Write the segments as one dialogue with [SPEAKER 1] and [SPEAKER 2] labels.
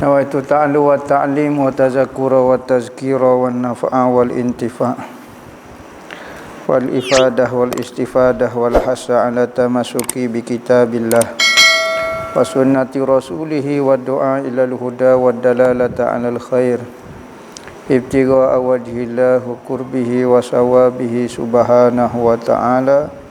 [SPEAKER 1] Nawaitu ta'allu wa ta'lim wa tazakura wa tazkira wa nafa'a wal intifa' wal ifadah wal istifadah wal hasa ala tamasuki bi kitabillah wa sunnati rasulihi wa du'a ilal huda wa dalalata alal khair ibtigha'a wajhillah wa qurbihi wa sawabihi subhanahu wa ta'ala.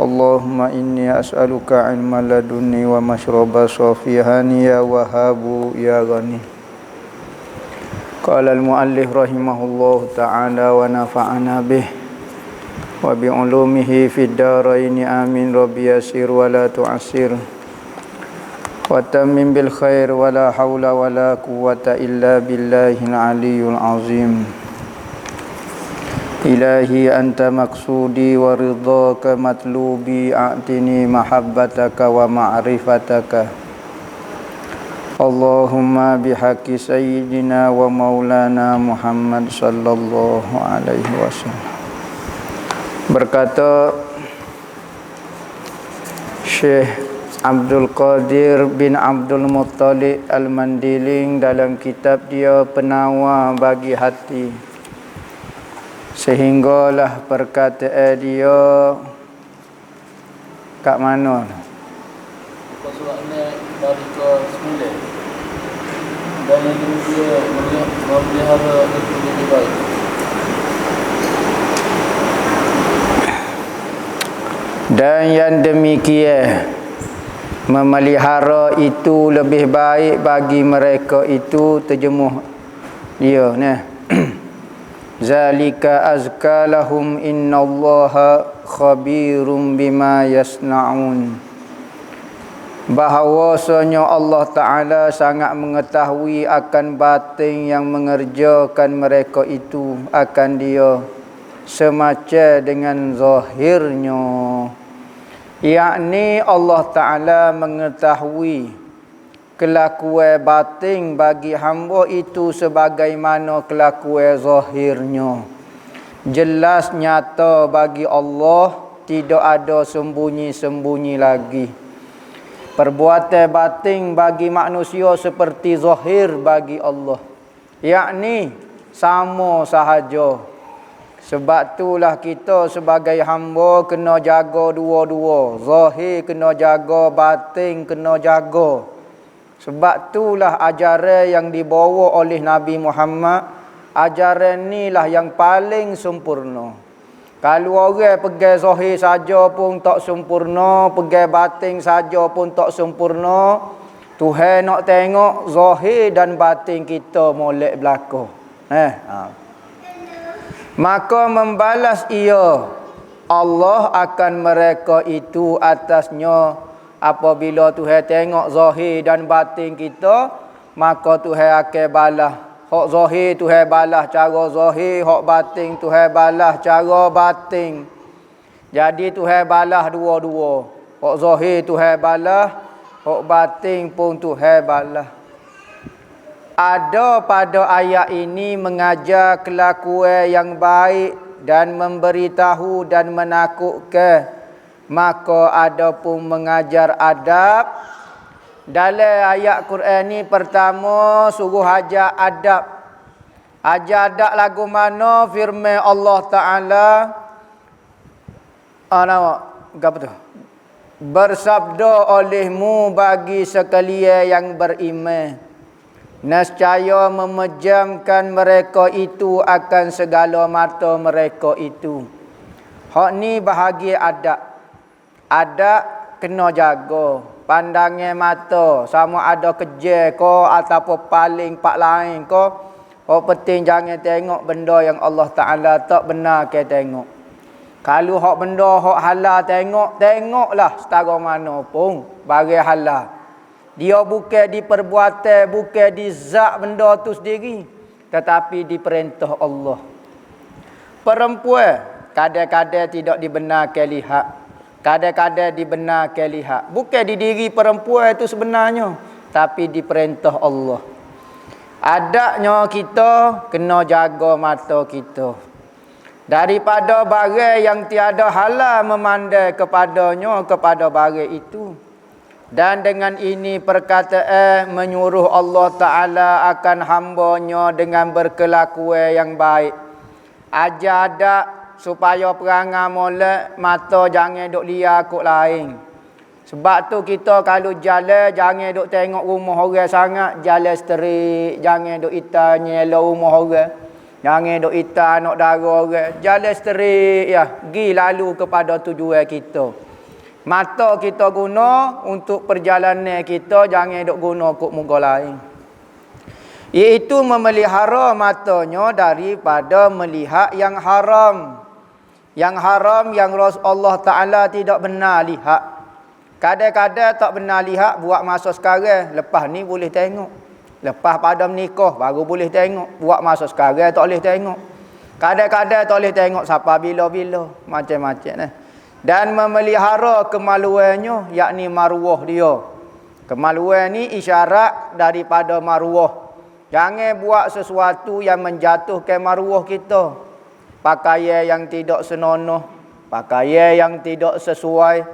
[SPEAKER 1] Allahumma inni as'aluka ilman ladunni wa mashraba safihan ya wahabu ya ghani. Qala al-muallif rahimahullahu ta'ala wa nafa'ana bih wa bi ulumihi fid dharain amin rabbi yasir wa la tu'assir wa tammim bil khair wa la haula wa la quwwata illa billahil aliyyil azim. Ilahi anta maksudi wa ridhaka matlubi a'tini mahabbataka wa ma'rifataka. Allahumma bihaqqi sayyidina wa maulana Muhammad sallallahu alaihi wasallam. Berkata Syekh Abdul Qadir bin Abdul Muttalib Al-Mandiling dalam kitab dia Penawar bagi Hati, sehinggalah perkataan dia kat mana?
[SPEAKER 2] Suratnya dari ke 9. Dan yang kedua memelihara itu lebih baik.
[SPEAKER 1] Dan yang demikian memelihara itu lebih baik bagi mereka itu, terjemuh dia ni. Zalika azka lahum innallaha khabirum bima yasnaun. Bahawasanya Allah Ta'ala sangat mengetahui akan batin yang mengerjakan mereka itu akan dia semacam dengan zahirnya. Yakni Allah Ta'ala mengetahui kelakuan batin bagi hamba itu sebagaimana kelakuan zahirnya. Jelas nyata bagi Allah, tidak ada sembunyi-sembunyi lagi. Perbuatan batin bagi manusia seperti zahir bagi Allah, yakni sama sahaja. Sebab itulah kita sebagai hamba kena jaga dua-dua. Zahir kena jaga, batin kena jaga. Sebab itulah ajaran yang dibawa oleh Nabi Muhammad. Ajaran inilah yang paling sempurna. Kalau orang pegang zahir saja pun tak sempurna, pegang batin saja pun tak sempurna. Tuhan nak tengok zahir dan batin kita molek belaka. Maka membalas ia Allah akan mereka itu atasnya. Apabila Tuhan tengok zahir dan batin kita, maka Tuhan akan balas. Hak zahir Tuhan balas cara zahir, hak batin Tuhan balas cara batin. Jadi Tuhan balas dua-dua. Hak zahir Tuhan balas, hak batin pun Tuhan balas. Ada pada ayat ini mengajar kelakuan yang baik dan memberitahu dan menakutkan. Maka ada pun mengajar adab. Dalam ayat Quran ni pertama suruh ajar adab. Ajar adab lagu mana? Firman Allah Ta'ala. Apa tu? Bersabda olehmu bagi sekalian yang beriman, nescaya memejamkan mereka itu akan segala mata mereka itu. Hak ni bahagia adab. Adab kena jaga. Pandangan mata sama ada kejar ke ataupun paling pak lain ke. Hak penting jangan tengok benda yang Allah Ta'ala tak benar ke tengok. Kalau hak benda hak halal tengoklah setara mana pun barang halal. Dia bukan di perbuatan, bukan di zat benda tu sendiri, tetapi di perintah Allah. Perempuan kadang-kadang tidak dibenarkan lihat, kadang-kadang dibenarkan lihat. Bukan di diri perempuan itu sebenarnya, tapi di perintah Allah. Adaknya kita kena jaga mata kita daripada barang yang tiada halal memandai kepadanya, kepada barang itu. Dan dengan ini perkataan menyuruh Allah Ta'ala akan hambanya dengan berkelakuan yang baik. Ajar adab supaya perangai molek, mata jangan duk liar kok lain. Sebab tu kita kalau jalan, jangan duk tengok rumah orang sangat, jalan straight. Jangan duk ita nyelo rumah orang. Jangan duk ita nak dara orang. Jalan straight ya, pergi lalu kepada tujuan kita. Mata kita guna untuk perjalanan kita, jangan duk guna kok muka lain. Iaitu memelihara matanya daripada melihat yang haram. Yang haram yang Allah Ta'ala tidak benar lihat. Kadang-kadang tak benar lihat buat masa sekarang, lepas ni boleh tengok. Lepas pada menikah baru boleh tengok. Buat masa sekarang tak boleh tengok. Kadang-kadang tak boleh tengok siapa bila-bila. Macam-macam. Dan memelihara kemaluannya, yakni maruah dia. Kemaluan ni isyarat daripada maruah. Jangan buat sesuatu yang menjatuhkan maruah kita. Pakaian yang tidak senonoh, pakaian yang tidak sesuai.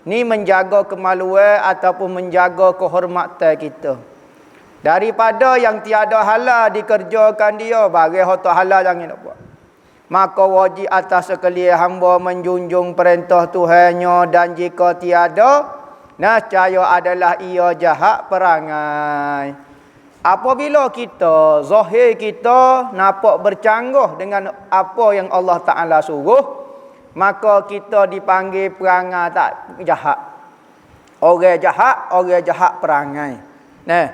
[SPEAKER 1] Ni menjaga kemaluan ataupun menjaga kehormatan kita. Daripada yang tiada halal dikerjakan dia, bagi hotak halal jangan nak buat. Maka wajib atas sekalian hamba menjunjung perintah Tuhannya, dan jika tiada, nescaya adalah ia jahat perangai. Apabila kita, zahir kita nampak bercanggah dengan apa yang Allah Ta'ala suruh, maka kita dipanggil perangai tak jahat. Orang jahat perangai. Nah,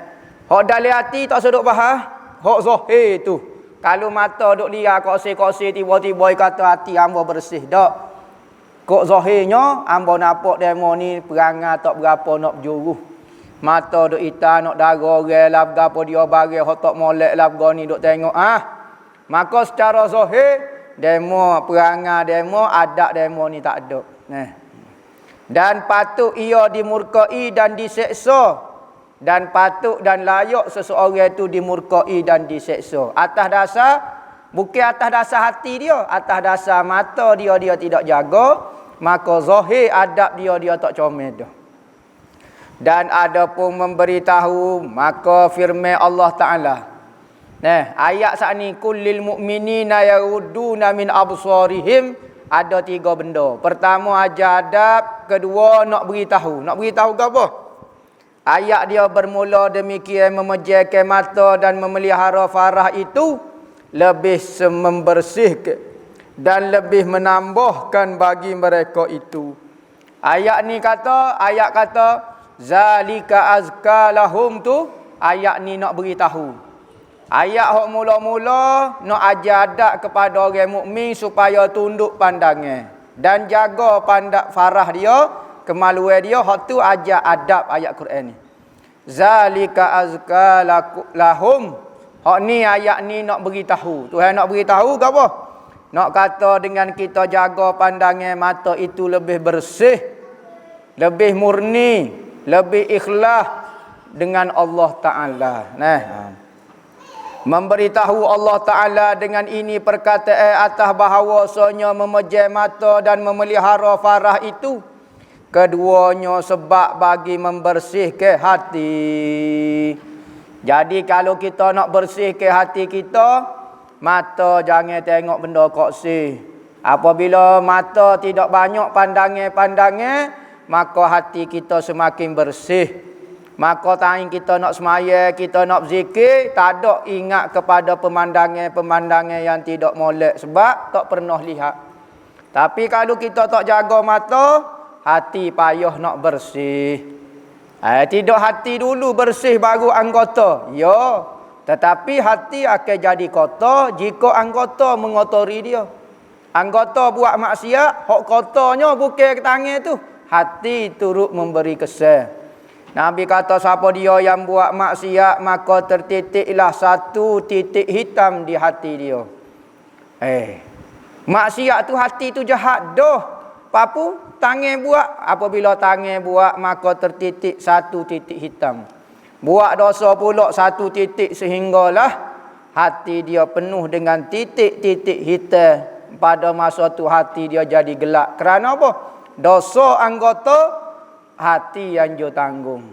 [SPEAKER 1] hak dalam hati tak seduk bahas, hak zahir tu. Kalau mata duk liar koseh-koseh, tiba-tiba kata hati hamba bersih. Tak. Kok zahirnya, hamba nampak demo ni perangai tak berapa nak berjuruh. Mata duk hitam, nak darah orang, labga apa dia bagi, hotak molek labga ni duk tengok. Maka secara zahir, demo perangai demo, adab demo ni tak ada. Dan patut ia dimurkai dan diseksa. Dan patut dan layak seseorang itu dimurkai dan diseksa. Atas dasar, bukan atas dasar hati dia, atas dasar mata dia tidak jaga, maka zahir adab dia tak comel dah. Dan ada pun memberitahu, maka firman Allah Ta'ala. Ayat saat ni, kullil mu'minina yarudduna min absarihim, ada 3 benda. Pertama ajar adab, kedua nak beritahu. Nak beritahu ke apa? Ayat dia bermula demikian, memejamkan mata dan memelihara farah itu lebih membersihkan dan lebih menambahkan bagi mereka itu. Ayat kata zalika azka lahum tu, ayat ni nak beritahu. Ayat hok mula-mula nak ajar adab kepada orang mukmin supaya tunduk pandangan dan jaga pandang farah dia, kemaluan dia. Hak tu ajar adab ayat Quran ni. Zalika azka lahum. Hak ni ayat ni nak beritahu. Tuhan nak beritahu ke apa? Nak kata dengan kita jaga pandangan mata itu lebih bersih, lebih murni, lebih ikhlas dengan Allah Ta'ala. Memberitahu Allah Ta'ala dengan ini perkataan atas bahawasanya memejam mata dan memelihara farah itu, keduanya sebab bagi membersihkan hati. Jadi kalau kita nak bersihkan hati kita, mata jangan tengok benda koksi. Apabila mata tidak banyak pandangan-pandangan, maka hati kita semakin bersih. Maka time kita nak semaya, kita nak zikir, tak ada ingat kepada pemandangan-pemandangan yang tidak molek, sebab tak pernah lihat. Tapi kalau kita tak jaga mata, hati payah nak bersih. Tidak hati dulu bersih baru anggota. Ya, tetapi hati akan jadi kotor jika anggota mengotori dia. Anggota buat maksiat, hak kotornya bukan tangan tu, hati turut memberi kesan. Nabi kata siapa dia yang buat maksiat, maka tertitiklah satu titik hitam di hati dia. Maksiat tu hati tu jahat dah. Papu tangan buat, apabila tangan buat maka tertitik satu titik hitam. Buat dosa pula satu titik, sehinggalah hati dia penuh dengan titik-titik hitam. Pada masa tu hati dia jadi gelap. Kerana apa? Dosa anggota, hati yang jo tanggung.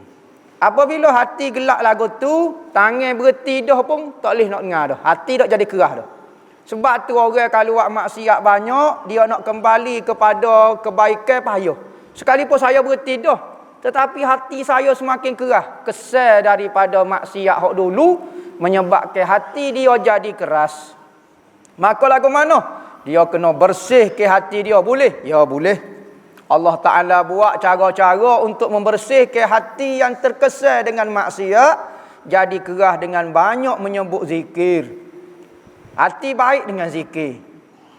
[SPEAKER 1] Apabila hati gelak lagu tu, tangan berhenti dah pun tak boleh nak dengar dah. Hati tak jadi kerah dah. Sebab tu orang kalau buat maksiat banyak, dia nak kembali kepada kebaikan payah. Sekalipun saya berhenti dah, tetapi hati saya semakin kerah. Kesal daripada maksiat hak dulu menyebabkan hati dia jadi keras. Maka lagu mana? Dia kena bersih ke hati dia. Boleh? Ya boleh. Allah Ta'ala buat cara-cara untuk membersihkan hati yang terkesan dengan maksiat, jadi kerah dengan banyak menyebut zikir. Hati baik dengan zikir.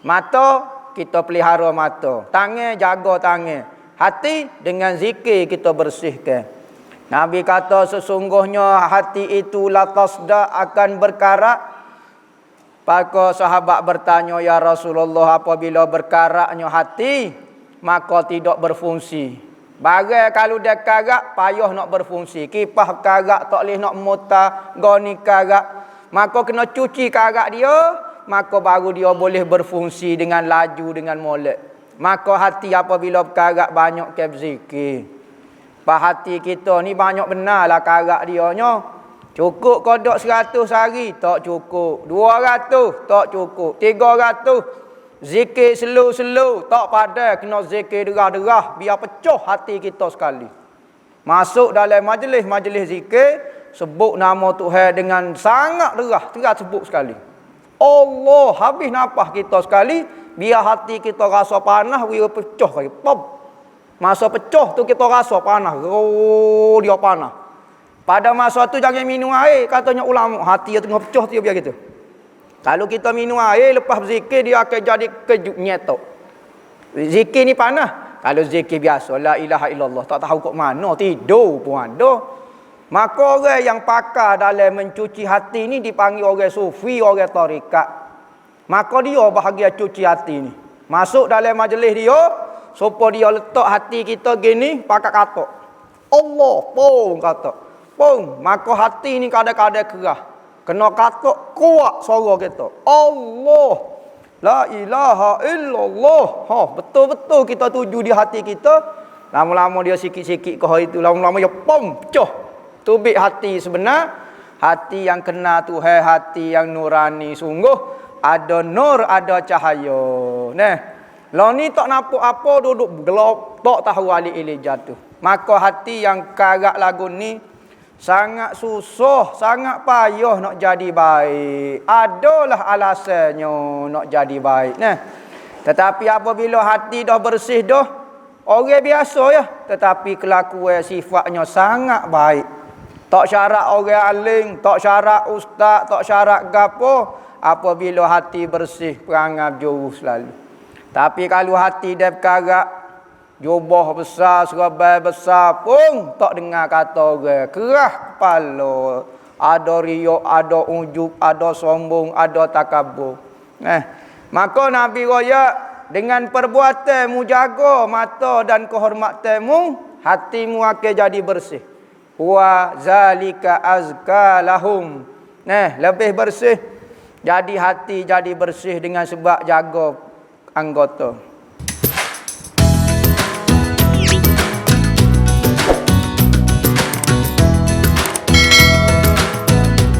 [SPEAKER 1] Mata, kita pelihara mata. Tangan, jaga tangan. Hati, dengan zikir kita bersihkan. Nabi kata sesungguhnya hati itu latasda akan berkarat. Maka sahabat bertanya, ya Rasulullah, apabila berkaratnya hati, maka tidak berfungsi. Barang kalau dia karat, payah nak berfungsi. Kipas karat, tak boleh nak mutar, goni karat. Maka kena cuci karat dia, maka baru dia boleh berfungsi dengan laju, dengan molek. Maka hati apabila karat banyak ke berzikir. Hati kita ni banyak benarlah karat dia nya. Cukup kodok 100 hari, tak cukup. 200, tak cukup. 300, zikir slow-slow, tak padan. Kena zikir derah-derah, biar pecah hati kita sekali. Masuk dalam majlis zikir, sebut nama Tuhan dengan sangat derah, teras sebut sekali. Allah, habis nafas kita sekali, biar hati kita rasa panas, biar pecah sekali. Pop. Masa pecah tu kita rasa panas. Oh, dia panas. Pada masa tu jangan minum air, katanya ulama. Hati yang tengah pecah tu biar gitu. Kalau kita minum air, lepas berzikir, dia akan jadi kejut nyetok. Zikir ni panas. Kalau zikir biasa, la ilaha illallah, tak tahu kok mana, tidur pun ada. Maka orang yang pakar dalam mencuci hati ni dipanggil orang sufi, orang tarikat. Maka dia bahagia cuci hati ni. Masuk dalam majlis dia, supaya dia letak hati kita gini, pakai katok. Allah, pun katok. Pun, maka hati ni kadang-kadang kerah. Kena katok kuat suara kita. Allah, la ilaha illallah. Betul-betul kita tuju di hati kita. Lama-lama dia sikit-sikit ke hari itu. Lama-lama dia pecah. Tubik hati sebenar. Hati yang kena Tuhan, hati yang nurani sungguh. Ada nur, ada cahaya. Nah, lo ni tak nampak apa, duduk gelap, tak tahu alik-alik jatuh. Maka hati yang karat lagu ni sangat susah, sangat payah nak jadi baik. Adalah alasannya nak jadi baik. Nah, tetapi apabila hati dah bersih dah, orang biasa ya, tetapi kelakuan sifatnya sangat baik. Tak syarat orang alim, tak syarat ustaz, tak syarat gapo. Apabila hati bersih, perangai jauh selalu. Tapi kalau hati dia berkarat, jubah besar, serban besar pun tak dengar kata orang. Kerah kepala. Ada riak, ada ujub, ada sombong, ada takabur. Maka Nabi raya dengan perbuatanmu jaga mata dan kehormatanmu, hatimu akan jadi bersih. Wa zalika azka lahum. Lebih bersih. Jadi hati jadi bersih dengan sebab jaga anggota.